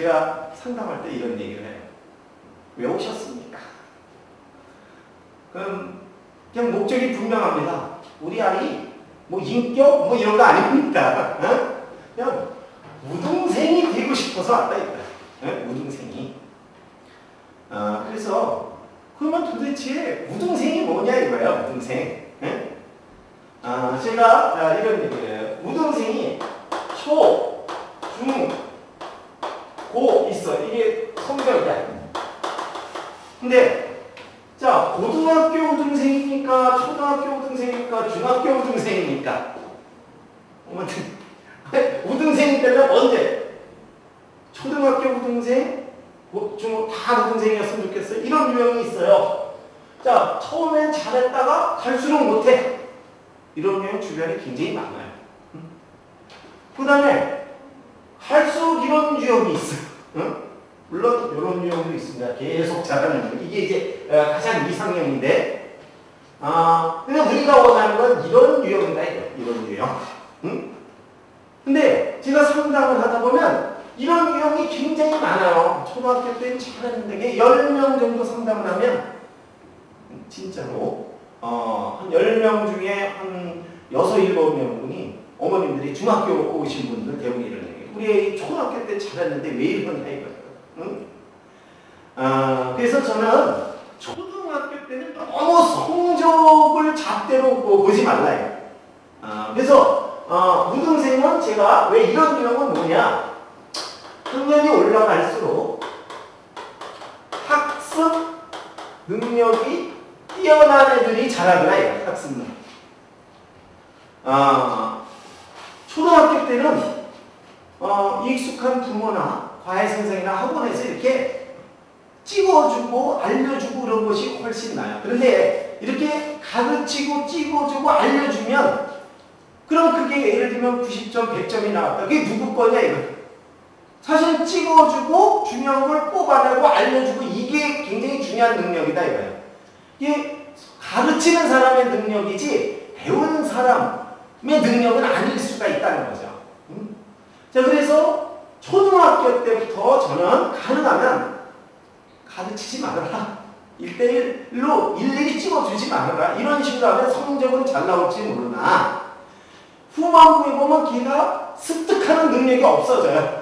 제가 상담할 때 이런 얘기를 해요. 왜 오셨습니까? 그럼 그냥 목적이 분명합니다. 우리 아이 뭐 인격 뭐 이런 거 아닙니다. 어? 그냥 우등생이 되고 싶어서 왔다 이거야. 어? 우등생이. 그래서 그러면 도대체 우등생이 뭐냐 이거야. 우등생. 어? 제가 이런 얘기예요. 우등생이 초, 중, 고 있어. 이게 성적이야. 근데 자, 고등학교 우등생입니까? 초등학교 우등생입니까? 중학교 우등생입니까? 우등생이 되면 언제? 초등학교 우등생, 다 우등생이었으면 좋겠어요. 이런 유형이 있어요. 자, 처음엔 잘했다가 갈수록 못해. 이런 유형 주변에 굉장히 많아요. 그 다음에 갈수록 이런 유형이 있어요. 물론 이런 유형도 있습니다. 계속 잘하는 거. 이게 이제 가장 이상형인데, 근데 우리가 원하는 건 이런 유형이다 이거. 이런 유형. 근데 제가 상담을 하다 보면 이런 유형이 굉장히 많아요. 초등학교 때는 잘했는데 10명 정도 상담을 하면 진짜로 한 10명 중에 한 6, 7명분이 어머님들이 중학교 오신 분들 대부분 이런 얘기예요. 우리 초등학교 때 잘했는데 왜 이러냐 이거예요. 그래서 저는 초등학교 때는 너무 성적을 잣대로 보지 말라요. 그래서 우등생은 제가 왜 이런 유형은 뭐냐, 학년이 올라갈수록 학습 능력이 뛰어난 애들이 잘하더라 이거야. 학습 능력. 초등학교 때는 익숙한 부모나 과외선생이나 학원에서 이렇게 찍어주고 알려주고 그런 것이 훨씬 나아요. 그런데 이렇게 가르치고 찍어주고 알려주면 그럼 그게 예를 들면 90점, 100점이 나왔다. 그게 누구 거냐 이거. 사실 찍어주고 중요한 걸 뽑아내고 알려주고 이게 굉장히 중요한 능력이다 이거예요. 이게 가르치는 사람의 능력이지 배우는 사람의 능력은 아닐 수가 있다는 거죠. 자, 그래서 초등학교 때부터 저는 가능하면 가르치지 말아라. 1대1로 일일이 찍어주지 말아라. 이런 식으로 하면 성적은 잘 나올지 모르나 후반부에 보면 걔가 습득하는 능력이 없어져요.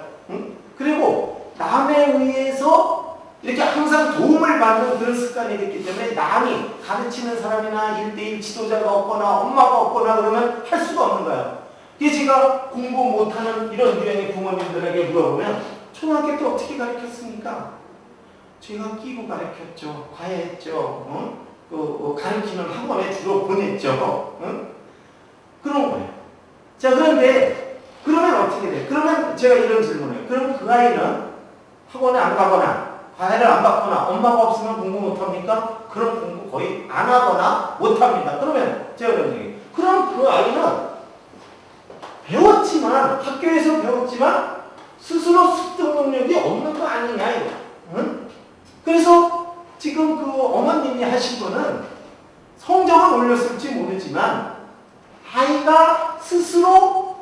그리고 남에 의해서 이렇게 항상 도움을 받는 그런 습관이 됐기 때문에 남이 가르치는 사람이나 1대1 지도자가 없거나 엄마가 없거나 그러면 할 수가 없는 거예요. 이게 제가 공부 못하는 이런 유형의 부모님들에게 물어보면 초등학교 때 어떻게 가르쳤습니까? 제가 끼고 가르쳤죠. 과외했죠. 가르치는 학원에 주로 보냈죠. 그런 거예요. 자, 그런데 그러면 어떻게 돼? 그러면 제가 이런 질문을 해요. 그럼 그 아이는 학원에 안 가거나 과외를 안 받거나 엄마가 없으면 공부 못합니까? 그럼 공부 거의 안 하거나 못합니다. 그러면 제가 이런 얘기해요. 그럼 그 아이는 배웠지만 학교에서 배웠지만 스스로 습득 능력이 없는 거 아니냐 이거. 그래서 지금 그 어머님이 하신 거는 성적은 올렸을지 모르지만 아이가 스스로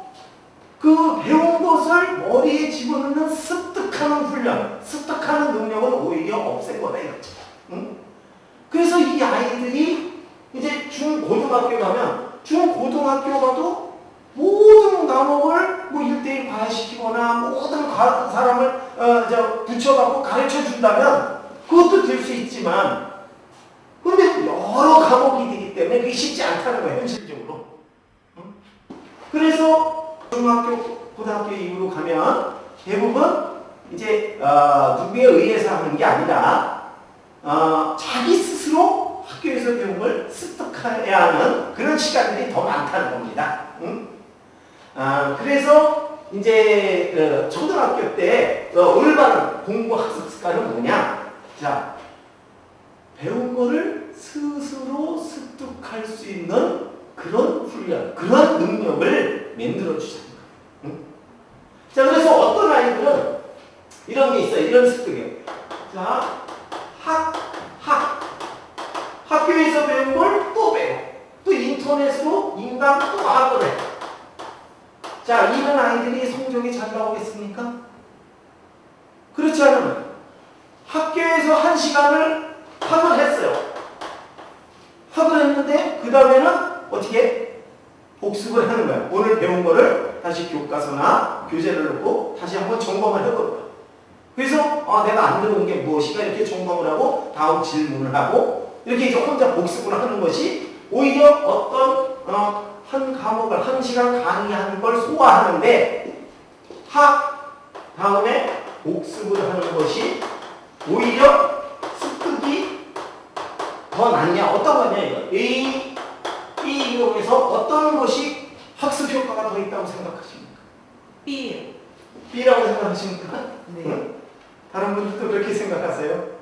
그 배운 것을 머리에 집어넣는 습득하는 훈련, 습득하는 능력은 오히려 없앤 거다 이거죠. 그래서 이 아이들이 이제 중고등학교 가면 중고등학교 가도 모든 과목을 뭐 1대1 과외시키거나 모든 사람을 붙여갖고 가르쳐 준다면 그것도 될 수 있지만 근데 여러 과목이 되기 때문에 그게 쉽지 않다는 거예요. 현실적으로. 그래서 중학교, 고등학교 이후로 가면 대부분 이제 누구에 의해서 하는 게 아니라 자기 스스로 학교에서 배운 걸 습득해야 하는 그런 시간들이 더 많다는 겁니다. 그래서 이제 초등학교 때 올바른 공부 학습 습관은 뭐냐? 자, 배운 거를 스스로 습득할 수 있는 그런 훈련, 그런 능력을 만들어 주자는 거예요. 자, 그래서 어떤 아이들은 이런 게 있어요. 이런 습득이에요. 자, 학교에서 배운 걸 또 배워. 또 인터넷으로 인강 또 하고 그래. 자, 이런 아이들이 성적이 잘 나오겠습니까? 그렇지 않으면 학교에서 1시간을 학을 했어요. 학을 했는데 그 다음에는 어떻게 복습을 하는 거야. 오늘 배운 거를 다시 교과서나 교재를 놓고 다시 한번 점검을 해볼 거야. 그래서 내가 안 들어온 게 무엇인가 이렇게 점검을 하고 다음 질문을 하고 이렇게 이제 혼자 복습을 하는 것이 오히려 어떤 한 과목을 1시간 강의하는 걸 소화하는데 다음에 복습을 하는 것이 오히려 습득이 더 낫냐? 어떤 거냐 이거? A 이용해서 어떤 것이 학습 효과가 더 있다고 생각하십니까? B라고 생각하십니까? 네. 응? 다른 분들도 그렇게 생각하세요?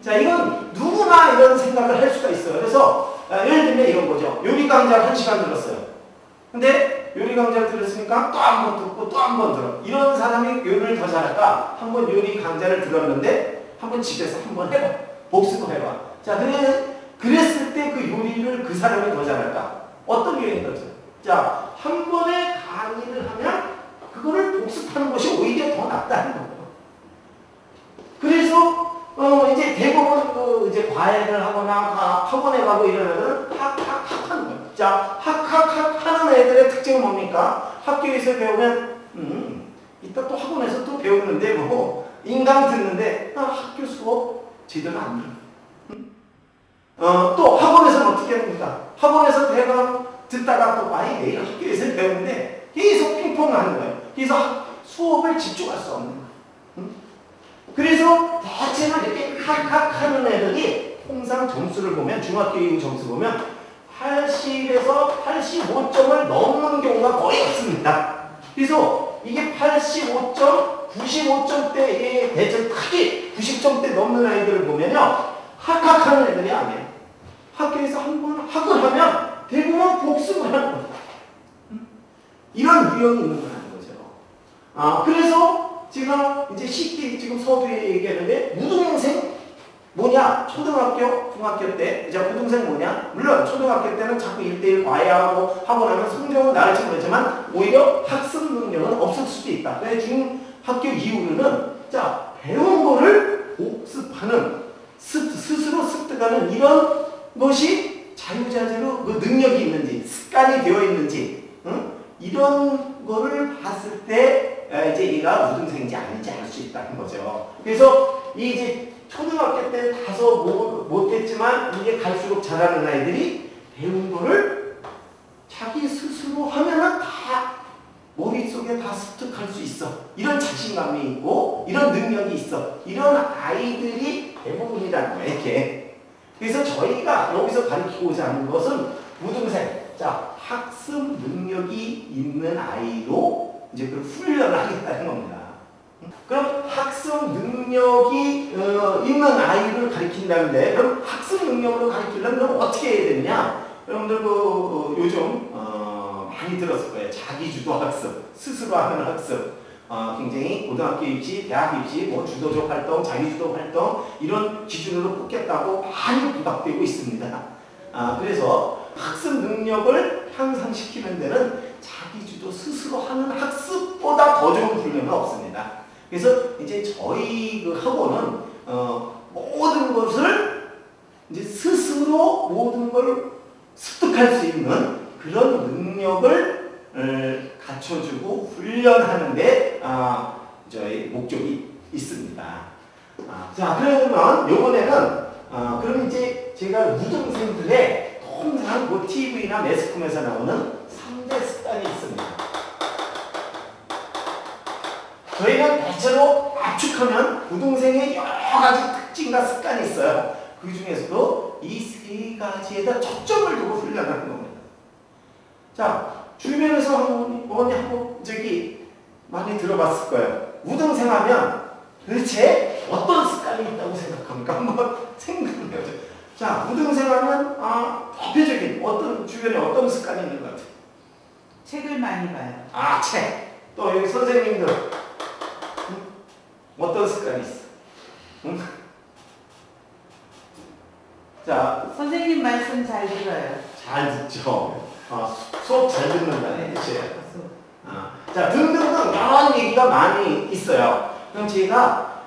자, 이건 누구나 이런 생각을 할 수가 있어요. 그래서 예를 들면 이런 거죠. 요리 강좌를 1시간 들었어요. 근데 요리 강좌를 들었으니까 또 한 번 듣고 또 한 번 들어. 이런 사람이 요리를 더 잘할까? 한 번 요리 강좌를 들었는데 한 번 집에서 한 번 해봐. 복습을 해봐. 자, 그랬을 때 그 요리를 그 사람이 더 잘할까? 어떤 요리인 거죠? 자, 한 번에 강의를 하면 그거를 복습하는 것이 오히려 더 낫다는 거예요. 그래서 이제 대부분 이제 과외를 하거나 학원에 가고 이러면은 하는 거예요. 자, 하는 애들의 특징은 뭡니까? 학교에서 배우면 이따 또 학원에서 또 배우는데 뭐 인강 듣는데 학교 수업 제대로 안 들어. 또 학원에서는 어떻게 합니까? 학원에서 배워 듣다가 또 내일 학교에서 배우는데 계속 핑퐁 하는 거예요. 그래서 수업을 집중할 수 없는 거예요. 그래서 대체로 이렇게 하는 애들이 통상 점수를 보면 중학교 이후 점수 보면 80에서 85점을 넘는 경우가 거의 없습니다. 그래서 이게 85점, 95점대에 대체 크게 90점대 넘는 아이들을 보면요. 하는 애들이 아니에요. 학교에서 한번 학을 하면 대부분 복습을 하는 거예요. 이런 유형이 있는 거라는 거죠. 그래서 제가 이제 쉽게 지금 서두에 얘기하는데 우등생 뭐냐? 초등학교, 중학교 때 이제 우등생 뭐냐? 물론 초등학교 때는 자꾸 1대1 과외하고 학원하면 성적은 나을지 모르지만 오히려 학습 능력은 없을 수도 있다. 근데 중학교 이후로는 자 배운 거를 복습하는 스스로 습득하는 이런 것이 자유자재로 그 능력이 있는지 습관이 되어 있는지 이런 거를 봤을 때 이제 얘가 우등생인지 아닌지 알 수 있다는 거죠. 그래서 이제 초등학교 때 다소 못했지만 이게 갈수록 잘하는 아이들이 배운 거를 자기 스스로 하면은 다 머릿속에 다 습득할 수 있어. 이런 자신감이 있고 이런 능력이 있어. 이런 아이들이 대부분이라는 거예요. 이렇게. 그래서 저희가 여기서 가르치고자 하는 것은 우등생, 자 학습 능력이 있는 아이로 이제 그 훈련을 하겠다는 겁니다. 그럼 학습 능력이 있는 아이를 가르친다는데 그럼 학습 능력으로 가르치려면 그럼 어떻게 해야 되느냐? 여러분들 요즘 많이 들었을 거예요. 자기주도 학습, 스스로 하는 학습. 굉장히 고등학교 입시, 대학 입시, 뭐 주도적 활동, 자기주도 활동 이런 기준으로 뽑겠다고 많이 부각되고 있습니다. 그래서 학습 능력을 향상시키는 데는 자기주도 스스로 하는 학습보다 더 좋은 훈련은 없습니다. 그래서 이제 저희 그 학원은 모든 것을 이제 스스로 모든 걸 습득할 수 있는 그런 능력을 갖춰주고 훈련하는데 저희 목적이 있습니다. 자 그러면 이번에는 그럼 이제 제가 우등생들의 통상 뭐 TV나 매스컴에서 나오는 3대 습관이 있습니다. 저희는 대체로 압축하면 우등생의 여러 가지 특징과 습관이 있어요. 그 중에서도 이 세 가지에다 초점을 두고 훈련하는 겁니다. 자, 주변에서 한번 저기 많이 들어봤을 거예요. 우등생 하면 도대체 어떤 습관이 있다고 생각합니까? 한번 생각해보죠. 자, 우등생 하면 대표적인 주변에 어떤 습관이 있는 것 같아요? 책을 많이 봐요. 책. 또 여기 선생님들 어떤 습관이 있어? 자, 선생님 말씀 잘 들어요. 잘 듣죠. 수업 잘 듣는다는 뜻이에요. 자, 등등등 여러 얘기가 많이 있어요. 그럼 제가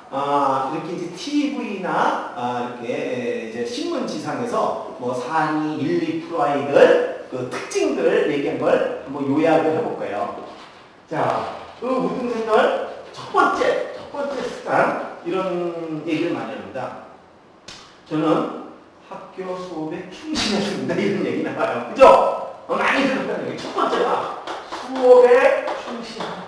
이렇게 이제 TV나 이렇게 이제 신문지상에서 뭐 상위 1, 2% 아이들 그 특징들을 얘기한 걸 한번 요약을 해볼 거예요. 자, 그 우등생들 첫 번째 습관 이런 얘기를 많이 합니다. 저는 학교 수업에 충실했습니다. 이런 얘기 나와요. 그죠? 많이 들었다는 얘기. 첫 번째가 수업에 충실하다.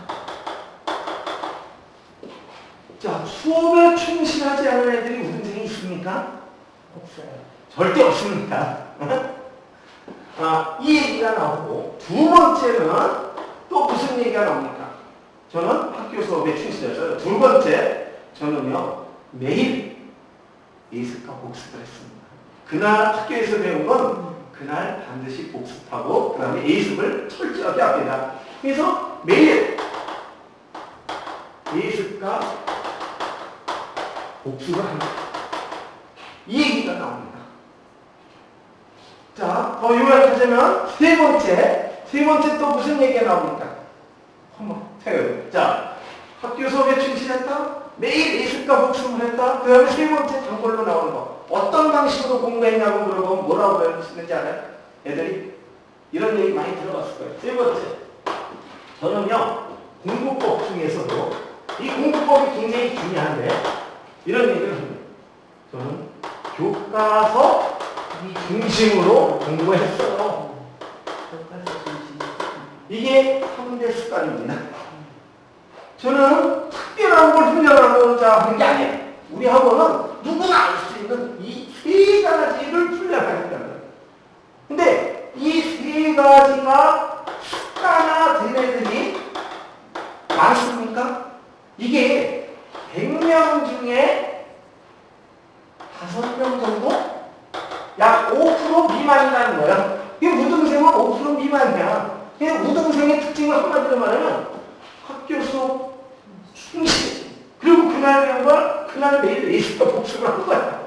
자, 수업에 충실하지 않은 애들이 우등생이 있습니까? 없어요. 절대 없습니다. 이 얘기가 나오고, 두 번째는 또 무슨 얘기가 나옵니까? 저는 학교 수업에 충실했어요. 두 번째, 저는요, 매일 예습과 복습을 했습니다. 그날 학교에서 배운 건 그날 반드시 복습하고, 그 다음에 예습을 철저하게 합니다. 그래서 매일 예습과 복습을 합니다. 이 얘기가 나옵니다. 자, 더 요약하자면 세 번째 또 무슨 얘기가 나옵니까? 한번 생각해요. 자, 학교 수업에 충실했다. 매일 예습과 복습을 했다. 그 다음에 세 번째 단골로 나오는 거. 어떤 방식으로 공부했냐고 물어보면 뭐라고 배우시는지 알아요? 애들이 이런 얘기 많이 들어봤을 거예요. 세 번째, 저는요 공부법 중에서도 이 공부법이 굉장히 중요한데 이런 얘기를 합니다. 저는 교과서 중심으로 공부했어요. 이게 3대 습관입니다. 저는 특별한 걸 훈련하고자 하는 게 아니에요. 우리 학원은 누구나 알 수 있는 이 세 가지를 훈련하겠다는 거예요. 근데 이 세 가지가 습관화된 애들이 많습니까? 이게 100명 중에 5명 정도? 약 5% 미만이라는 거예요. 이 우등생은 5% 미만이야. 우등생의 특징을 한마디로 말하면 학교 수업 충실. 그리고 그날 배운 걸 그날 매일 예습과 복습을 한 거야.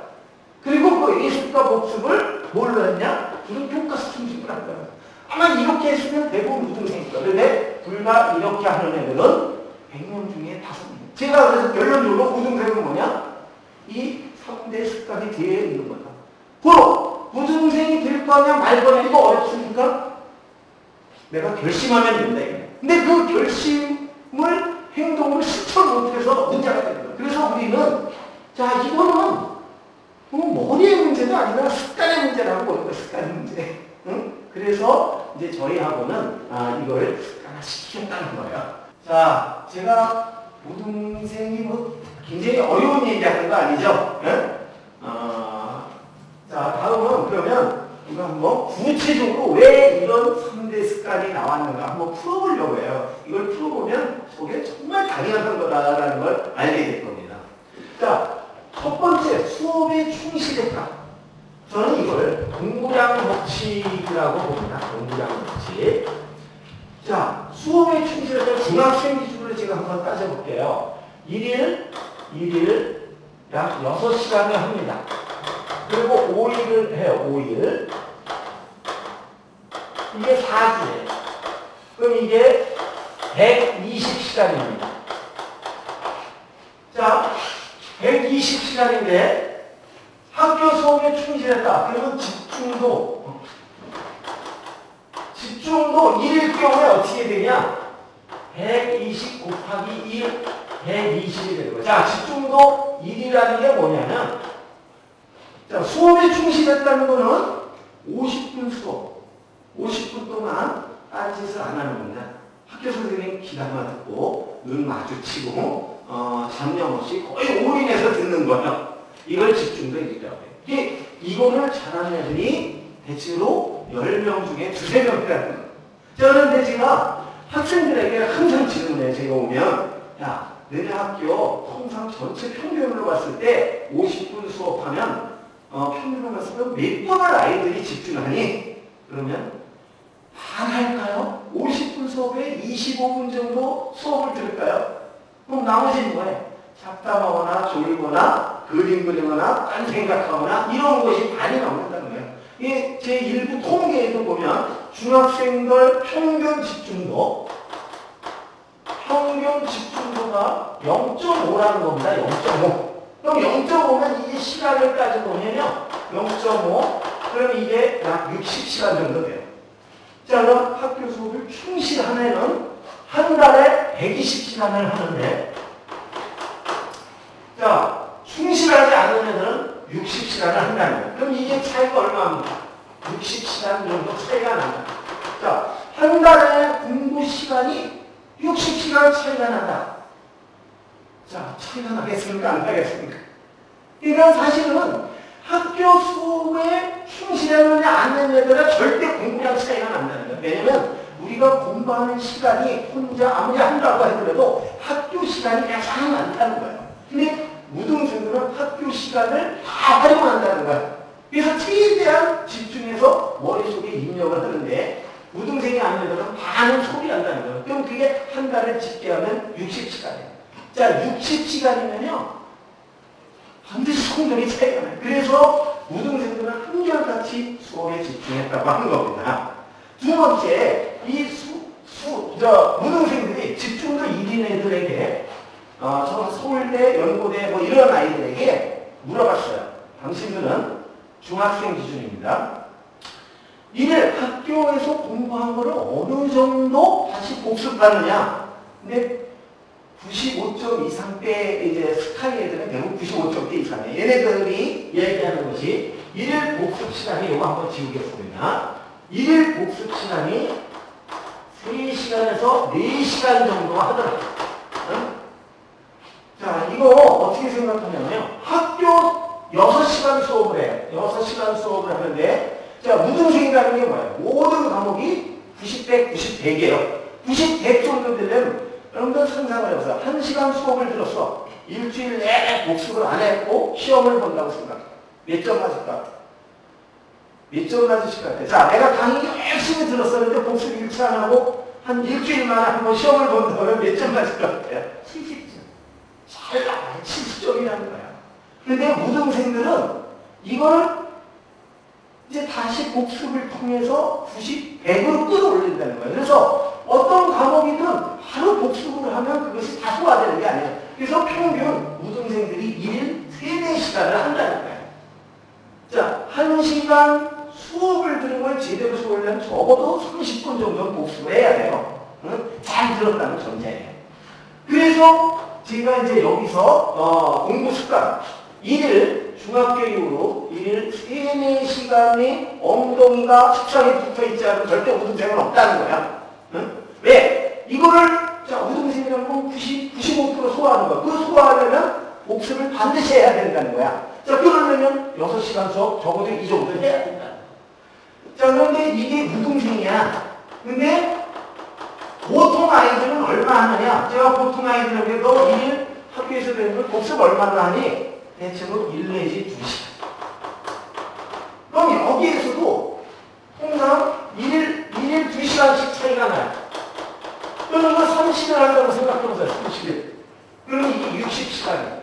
그리고 그 예습과 복습을 뭘로 했냐? 우리 교과서 중심으로 한 거야. 아마 이렇게 했으면 대부분 우등생일 거야. 그런데 불과 이렇게 하는 애들은 100명 중에 5명. 제가 그래서 결론적으로 우등생은 뭐냐? 이 3대 습관이 되어 있는 거다. 바로 우등생이 될 거냐 말 거냐 이거 어렵습니까? 내가 결심하면 된다. 근데 그 결심을 행동으로 실천 못해서 문제가 되는 거예요. 그래서 우리는 자 이거는 머리의 문제도 아니라 습관의 문제라고 보는 거예요. 습관 문제. 응? 그래서 이제 저희 학원은 이걸 습관화시키겠다는 거예요. 자, 제가 우등생이 뭐 굉장히 어려운 얘기하는 거 아니죠? 응? 자, 다음은 그러면 이거 한번 구체적으로 왜 이런 3대 습관이 나왔는가 한번 풀어보려고 해요. 이걸 풀어보면 저게 정말 당연한 거다라는 걸 알게 될 겁니다. 자, 첫 번째, 수업에 충실했다. 저는 이걸 공부량 법칙이라고 봅니다. 공부량 법칙. 자, 수업에 충실했다. 중학생 기준으로 제가 한번 따져볼게요. 1일 약 6시간을 합니다. 그리고 5일을 해요. 5일. 이게 4주예요. 그럼 이게 120시간입니다. 자, 120시간인데 학교 수업에 충실했다. 그러면 집중도 1일 경우에 어떻게 되냐? 120 곱하기 1, 120이 되는 거예요. 자, 집중도 1이라는 게 뭐냐면 자, 수업에 충실했다는 거는 50분 수업, 50분 동안 딴짓을 안 하는 겁니다. 학교 선생님 기다만 듣고 눈 마주치고 잡념 없이 거의 올인해서 듣는 거예요. 이걸 집중도 얘기라고 해요. 이거를 잘하는 애들이 대체로 10명 중에 2~3명이라는 거예요. 자, 그런데 제가 학생들에게 항상 질문해요. 제가 오면 야, 너네 학교 통상 전체 평균으로 봤을 때 50분 수업하면 평균으로 봤을 때 몇 번을 아이들이 집중하니? 그러면 반 할까요? 50분 수업에 25분 정도 수업을 들을까요? 그럼 나머지는 뭐예요? 잡담하거나 졸거나 그림 그리거나 딴 생각하거나 이런 것이 반이 넘는다는 거예요. 이게 제 일부 통계에도 보면 중학생들 평균 집중도 최소가 0.5라는 겁니다. 0.5. 그럼 0.5면 이게 시간을 따져보면요. 0.5. 그럼 이게 약 60시간 정도 돼요. 자, 그럼 학교 수업을 충실한 애는 한 달에 120시간을 하는데, 자, 충실하지 않은 애들은 60시간을 한다는 거예요. 그럼 이게 차이가 얼마입니까? 60시간 정도 차이가 난다. 자, 한 달에 공부 시간이 60시간 차이가 난다. 자, 차이가 나겠습니까? 안 나겠습니까? 그러니까 사실은 학교 수업에 충실하느냐 안 하는 애들은 절대 공부량 차이가 난다는 거예요. 왜냐면 우리가 공부하는 시간이 혼자 아무리 한다고 하더라도 학교 시간이 가장 많다는 거예요. 근데 무등생들은 학교 시간을 다 활용한다는 거예요. 그래서 최대한 집중해서 머릿속에 입력을 하는데 무등생이 아닌 애들은 반은 소리한다는 거예요. 그럼 그게 한 달에 집계하면 60시간이에요. 자, 60시간이면요. 반드시 성적이 차이가 나요. 그래서 무등생들은 한결같이 수업에 집중했다고 하는 겁니다. 두 번째, 이 무등생들이 집중도 1인 애들에게 저 서울대, 연고대 뭐 이런 아이들에게 물어봤어요. 당신들은 중학생 기준입니다. 이를 학교에서 공부한 거를 어느 정도 다시 복습하느냐? 근데 95점 이상대 이제 스카이 애들은 대부분 95점대 이상이에요. 얘네들이 얘기하는 것이 일일 복습 시간이 이거 한번 지우겠습니다. 일일 복습 시간이 3시간에서 4시간 정도 하더라고요. 응? 자, 이거 어떻게 생각하냐면요. 학교 6시간 수업을 해요. 6시간 수업을 하는데, 자, 무등생이라는 게 뭐예요? 모든 과목이 90, 100, 90, 100이에요. 90, 100 정도 되려면 여러분들 상상을 해보세요. 1시간 수업을 들었어. 일주일 내내 복습을 안 했고 시험을 본다고 생각해. 몇 점 맞을까? 몇 점 맞으실 것 같아? 자, 내가 강의 열심히 들었었는데 복습 일치 안 하고 한 일주일 만에 한번 시험을 본다면 몇 점 맞을 것 같아요? 70점. 잘 나와요. 70점이라는 거야. 근데 무등생들은 이거를 이제 다시 복습을 통해서 90, 100으로 끌어올린다는 거예요. 그래서 어떤 과목이든 바로 복습을 하면 그것이 다 소화되는 게 아니에요. 그래서 평균 무등생들이 1일 3, 4시간을 한다는 거예요. 자, 1시간 수업을 들은 걸 제대로 수업하려면 적어도 30분 정도는 복습을 해야 돼요. 응? 잘 들었다는 전제예요. 그래서 제가 이제 여기서 공부 습관 1일 중학교 이후로 1일 3, 4시간이 엉덩이가 책상에 붙어있지 않으면 절대 우등생은 없다는 거야. 응? 왜? 이거를 자 우등생이라는 건 95% 소화하는 거야. 그 소화하려면 복습을 반드시 해야 된다는 거야. 자, 그러려면 6시간 수업 적어도 이 정도 해야 된다. 자, 그런데 이게 우등생이야. 근데 보통 아이들은 얼마 하느냐? 제가 보통 아이들에게도 1일 학교에서 배우는 걸 복습 얼마나 하니? 대체로 1 내지 2시간. 그럼 여기에서도 항상 1일 2시간씩 차이가 나요. 그럼 이거 30일 한다고 생각해보세요. 30일. 그러면 이게 60시간이에요.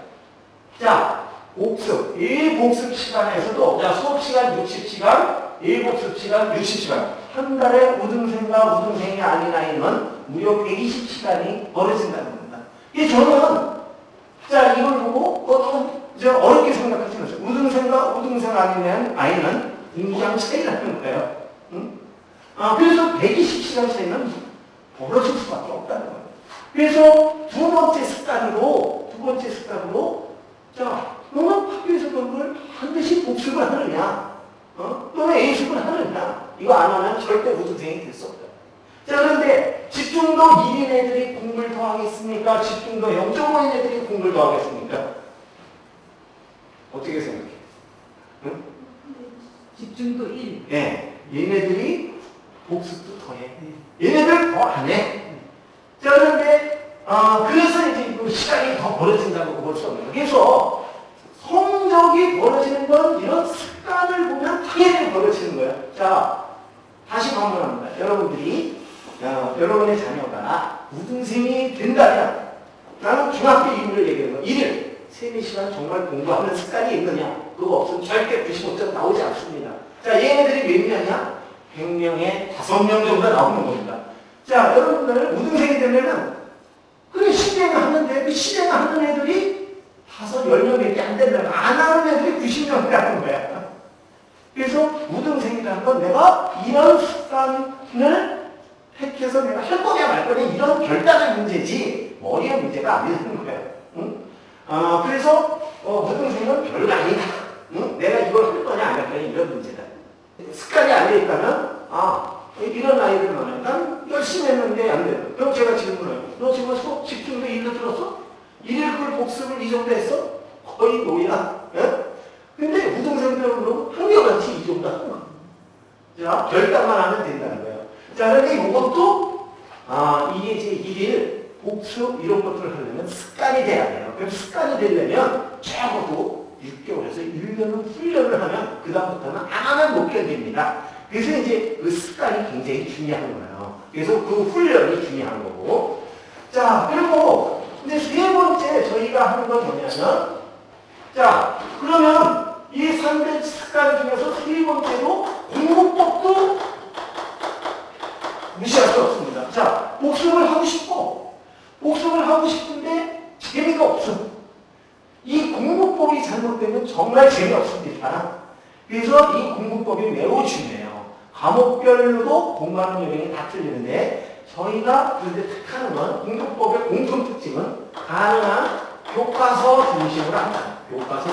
자, 복습. 이 복습 시간에서도 자, 수업 시간 60시간, 이 복습 시간 60시간. 한 달에 우등생과 우등생이 아닌 아이는 무려 120시간이 벌어진다는 겁니다. 이 저는 자, 이걸 보고 어렵게 생각하지 마세요. 우등생과 우등생 아닌 아이는 공부량 차이라는 거예요. 응? 그래서 120시간 차이는 벌어질 수밖에 없다는 거예요. 그래서 두 번째 습관으로 자, 너는 학교에서 그런 걸 반드시 복습을 하느냐? 또는 A습을 하느냐? 이거 안 하면 절대 우등생이 될 수 없다. 자, 그런데 집중도 1인 애들이 공부를 더 하겠습니까? 집중도 0.5인 애들이 공부를 더 하겠습니까? 어떻게 생각해? 응? 집중도 1. 예. 얘네들이 복습도 더 해. 얘네들 더 안 해. 자, 그런데, 그래서 이제 그 시간이 더 벌어진다고 볼 수 없는 거예요. 그래서 성적이 벌어지는 건 이런 습관을 보면 당연히 벌어지는 거예요. 자, 다시 반문합니다. 여러분의 자녀가 우등생이 된다면 나는 중학교 이후를 얘기하는 거예요. 1일 3, 4시간 정말 공부하는 습관이 있느냐? 그거 없으면 절대 95점 나오지 않습니다. 자, 얘네들이 몇 명이야? 100명에 5명 정도 나오는 겁니다. 자, 여러분들 우등생이 되면은 그래, 실행하는데 그 실행하는 애들이 10명밖에 안 된다는 거야. 안 하는 애들이 90명이라는 거야. 그래서 우등생이라는 건 내가 이런 습관을 택해서 내가 할 거냐 말 거냐 이런 결단의 문제지 머리의 문제가 아니라는 거야. 응? 그래서 우등생은 별거 아니다. 응? 내가 이걸 할 거냐 안 할 거냐 이런 문제다. 습관이 안 돼 있다면 이런 아이들 많아요. 난 열심히 했는데 안 돼요. 그럼 제가 질문해요. 너 지금 수업 집중도 1로 들었어? 1일 글 복습을 이 정도 했어? 거의 노야. 예? 근데 우등생들은 그러면 한결같이 이 정도 하는 거야. 자, 결단만 하면 된다는 거예요. 자, 그런데 이것도 이게 이제 1일 복습 이런 것들을 하려면 습관이 돼야 돼요. 그럼 습관이 되려면 적어도 6개월에서 1년은 훈련을 하면 그 다음부터는 안 하면 못 견딥니다. 그래서 이제 그 습관이 굉장히 중요한 거예요. 그래서 그 훈련이 중요한 거고. 자, 그리고 이제 세 번째 저희가 하는 건 뭐냐면, 자, 그러면 이 3대 습관 중에서 세 번째로 공부법도 무시할 수 없습니다. 자, 복습을 하고 싶은데 재미가 없어. 이 공부법이 잘못되면 정말 재미없습니다. 그래서 이 공부법이 매우 중요해요. 과목별로도 공부하는 요령이 다 틀리는데 저희가 그런데 택하는 건 공부법의 공통 특징은 가능한 교과서 중심으로 한다. 교과서.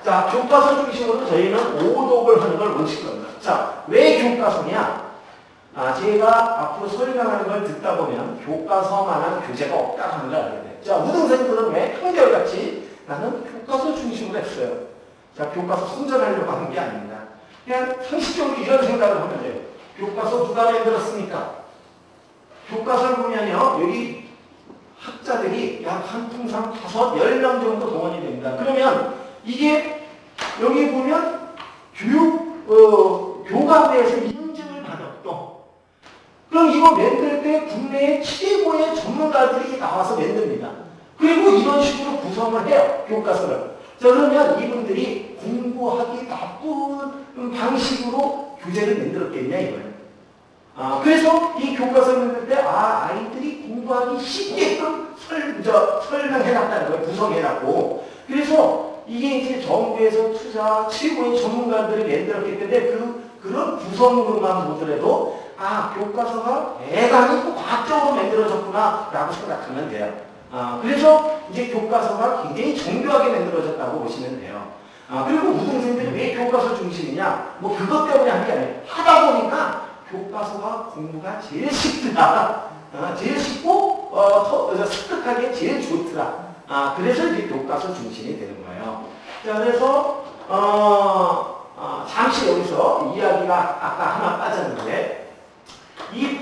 자, 교과서 중심으로 저희는 오독을 하는 걸 원칙으로 합니다. 자, 왜 교과서냐? 제가 앞으로 설명하는 걸 듣다 보면 교과서만한 교재가 없다 하는 걸 알게 돼요. 자, 우등생들은 왜 한결같이 나는 교과서 중심으로 했어요. 자, 교과서 선전하려고 하는 게 아닙니다. 그냥 상식적으로 이런 생각을 하면 돼요. 교과서 누가 만들었습니까? 교과서를 보면요, 여기 학자들이 약 한 통상 10명 정도 동원이 됩니다. 그러면 이게 여기 보면 교과부에서 인증을 받았고, 그럼 이거 만들 때 국내의 최고의 전문가들이 나와서 만듭니다. 그리고 이런 식으로 구성을 해요, 교과서를. 자, 그러면 이분들이 공부하기 나쁜 방식으로 교재를 만들었겠냐 이거예요. 그래서 이 교과서 만들 때 아이들이 공부하기 쉽게끔 설명해놨다는 거예요. 구성해놨고. 그래서 이게 이제 정부에서 투자 최고의 전문가들이 만들었기 때문에 그런 구성으로만 보더라도 교과서가 대단히 또 과학적으로 만들어졌구나 라고 생각하면 돼요. 그래서 이제 교과서가 굉장히 정교하게 만들어졌다고 보시면 돼요. 그리고 우등생들이 왜 교과서 중심이냐? 뭐 그것 때문에 하는 게 아니에요. 하다 보니까 교과서가 공부가 제일 쉽더라. 제일 쉽고 습득하기에 제일 좋더라. 그래서 이제 교과서 중심이 되는 거예요. 자, 그래서 잠시 여기서 이야기가 아까 하나 빠졌는데 이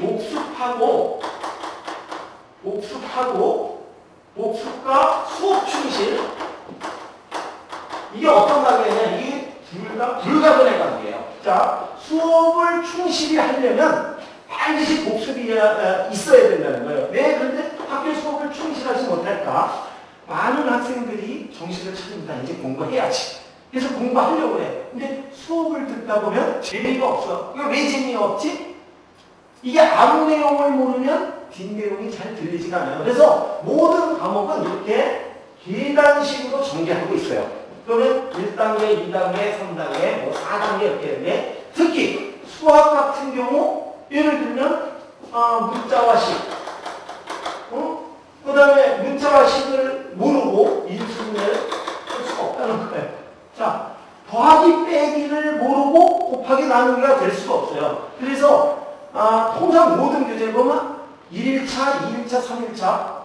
복습과 수업 충실 이게 어떤 관계냐? 이게 둘 다 불가분의 관계예요. 자, 수업을 충실히 하려면 반드시 복습이 있어야 된다는 거예요. 왜 그런데 학교 수업을 충실하지 못할까? 많은 학생들이 정신을 차립니다. 이제 공부해야지. 그래서 공부하려고 해. 근데 수업을 듣다 보면 재미가 없어. 이거 왜 재미가 없지? 이게 아무 내용을 모르면 뒷내용이 잘 들리지가 않아요. 그래서 모든 과목은 이렇게 계단식으로 전개하고 있어요. 그러면 1단계, 2단계, 3단계, 4단계 이렇게 되는데 특히 수학 같은 경우 예를 들면 문자와 식 그 다음에 문자와 식을 모르고 인수분해를 할 수가 없다는 거예요. 자, 더하기 빼기를 모르고 곱하기 나누기가 될 수가 없어요. 그래서 통상 모든 교재 보면 1일차, 2일차, 3일차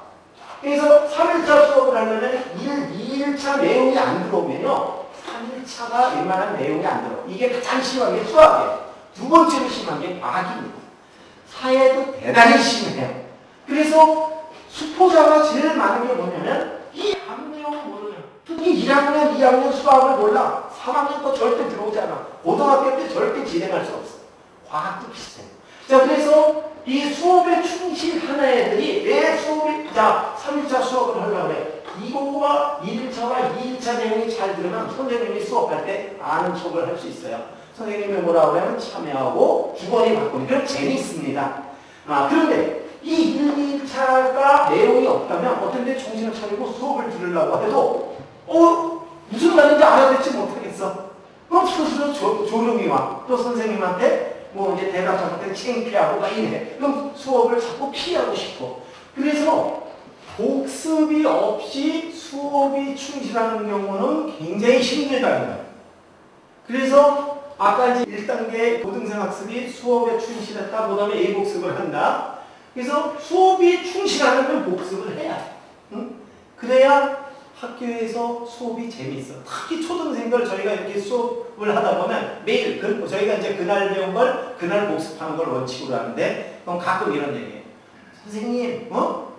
그래서 3일차 수업을 하려면 2일차 내용이 안 들어오면요 3일차가 웬만한 내용이 안 들어. 이게 가장 심한 게 수학이에요. 두 번째로 심한 게 과학입니다. 사회도 대단히 심해요. 그래서 수포자가 제일 많은 게 뭐냐면 이 앞 내용을 모르면 특히 1학년, 2학년 수학을 몰라. 3학년 거 절대 들어오지 않아. 고등학교 때 절대 진행할 수 없어. 과학도 비슷해요. 자, 그래서 이 수업에 충실하는 애들이 왜 수업이, 3일차 수업을 하려고 해. 이거와 1일차와 2일차 내용이 잘 들으면 선생님이 수업할 때 아는 척을 할 수 있어요. 선생님이 뭐라고 하면 참여하고 주거니 바꾸니. 그럼 재미있습니다. 그런데 이 1, 2차가 내용이 없다면 어떤 데 정신을 차리고 수업을 들으려고 해도 무슨 말인지 알아듣지 못하겠어. 그럼 스스로 조롱이 와. 또 선생님한테 뭐 이제 대답하는데 창피하고 막 이래. 그럼 수업을 자꾸 피하고 싶고. 그래서 복습이 없이 수업이 충실하는 경우는 굉장히 힘들다는 거예요. 그래서 아까 이제 1단계 고등생 학습이 수업에 충실했다. 그 다음에 A복습을 한다. 그래서 수업이 충실하려면 복습을 해야 돼. 응? 그래야 학교에서 수업이 재밌어. 특히 초등생들 저희가 이렇게 수업을 하다 보면 매일 저희가 이제 그날 배운 걸 그날 복습하는 걸 원칙으로 하는데 그럼 가끔 이런 얘기해요. 선생님,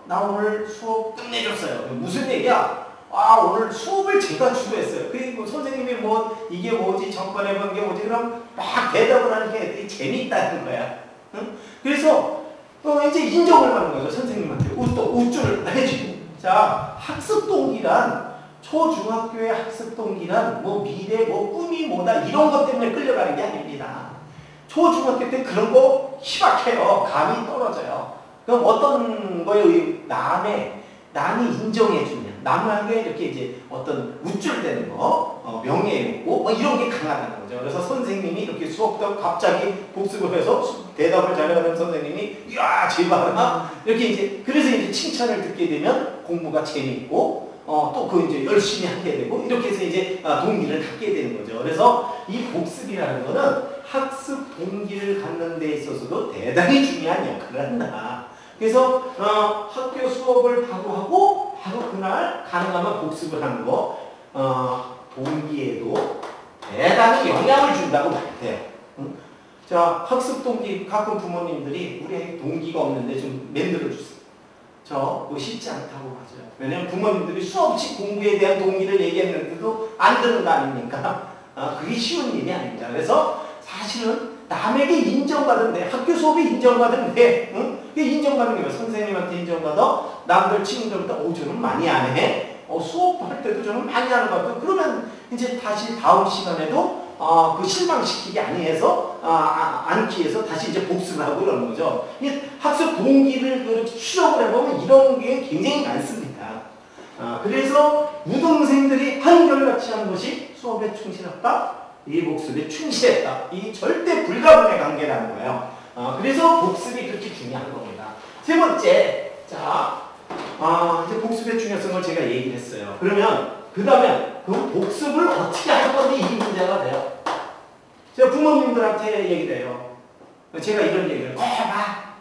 나 오늘 수업 끝내줬어요. 무슨 얘기야? 오늘 수업을 제가 주도했어요. 그리고 선생님이 뭐 이게 뭐지 전번에 본 게 뭐지 그럼 막 대답을 하는 게 되게 재밌다는 거야. 응? 그래서 이제 인정을 받는 거죠. 선생님한테 또 우쭐을 해주고. 자, 학습 동기란 초중학교의 학습 동기란 뭐 미래 뭐 꿈이 뭐다 이런 것 때문에 끌려가는 게 아닙니다. 초중학교 때 그런 거 희박해요. 감이 떨어져요. 그럼 어떤 거에 남이 인정해주면 남에게 이렇게 이제 어떤 우쭐대는 거, 명예욕구 뭐 이런 게 강하다는 거죠. 그래서 선생님이 이렇게 수업도 갑자기 복습을 해서 대답을 잘하는 선생님이 이야 제발아 이렇게 이제 그래서 이제 칭찬을 듣게 되면 공부가 재미있고 또 그 이제 열심히 하게 되고 이렇게 해서 이제 동기를 갖게 되는 거죠. 그래서 이 복습이라는 거는 학습 동기를 갖는 데 있어서도 대단히 중요한 역할을 한다. 그래서 학교 수업을 바로 하고 바로 그날 가능하면 복습을 하는 거 동기에도 대단히 영향을 준다고 봐야 돼요. 응? 자, 학습 동기 가끔 부모님들이 우리 애기 동기가 없는데 좀 만들어 주세요. 그거 쉽지 않다고 하죠. 왜냐면 부모님들이 수없이 공부에 대한 동기를 얘기했는데도 안 듣는 거 아닙니까? 그게 쉬운 일이 아닙니다. 그래서 사실은 남에게 인정받은데 학교 수업이 인정받은데 인정받는 게 선생님한테 인정받아 남들 친구들부터 저는 많이 안 해 수업할 때도 저는 많이 하는 것 같아요. 그러면 이제 다시 다음 시간에도 그 실망시키기 않기 위해서 다시 이제 복습을 하고 이러는 거죠. 학습 동기를 그렇게 추적을 해보면 이런 게 굉장히 많습니다. 그래서 우등생들이 한결같이 하는 것이 수업에 충실했다. 이 복습에 충실했다. 이 절대 불가분의 관계라는 거예요. 그래서 복습이 그렇게 중요한 겁니다. 세 번째, 자, 이제 복습의 중요성을 제가 얘기를 했어요. 그 다음에 그 복습을 어떻게 할 건데 이 문제가 돼요. 제가 부모님들한테 얘기를 해요. 제가 이런 얘기를 봐.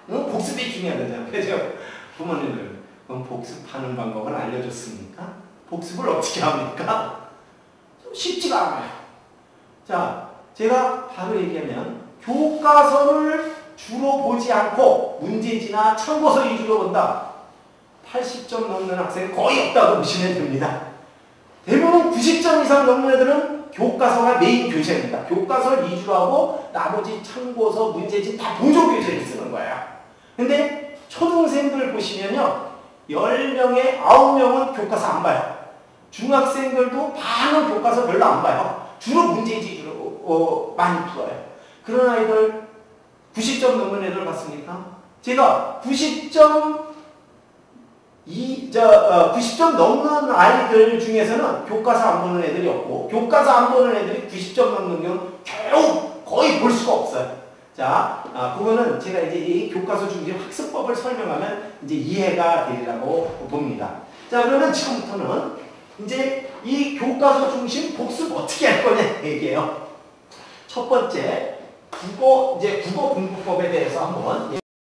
복습이 중요하잖아요. 그래서 제가 부모님들 그럼 복습하는 방법을 알려줬습니까? 복습을 어떻게 합니까? 쉽지가 않아요. 자, 제가 바로 얘기하면 교과서를 주로 보지 않고 문제지나 참고서 위주로 본다. 80점 넘는 학생은 거의 없다고 보시면 됩니다. 대부분 90점 이상 넘는 애들은 교과서가 메인 교재입니다. 교과서를 위주로 하고 나머지 참고서, 문제지 다 보조 교재를 쓰는 거예요. 근데 초등생들 보시면요. 10명에 9명은 교과서 안 봐요. 중학생들도 반은 교과서 별로 안 봐요. 주로 문제지 위주로 많이 풀어요. 그런 아이들 90점 넘는 애들 봤습니까? 제가 90점 넘는 아이들 중에서는 교과서 안 보는 애들이 없고 교과서 안 보는 애들이 90점 넘는 경우는 겨우 거의 볼 수가 없어요. 자, 그거는 제가 이제 이 교과서 중심 학습법을 설명하면 이제 이해가 되리라고 봅니다. 자, 그러면 지금부터는 이제 이 교과서 중심 복습 어떻게 할 거냐 얘기해요. 첫 번째, 국어 공부법에 대해서 한번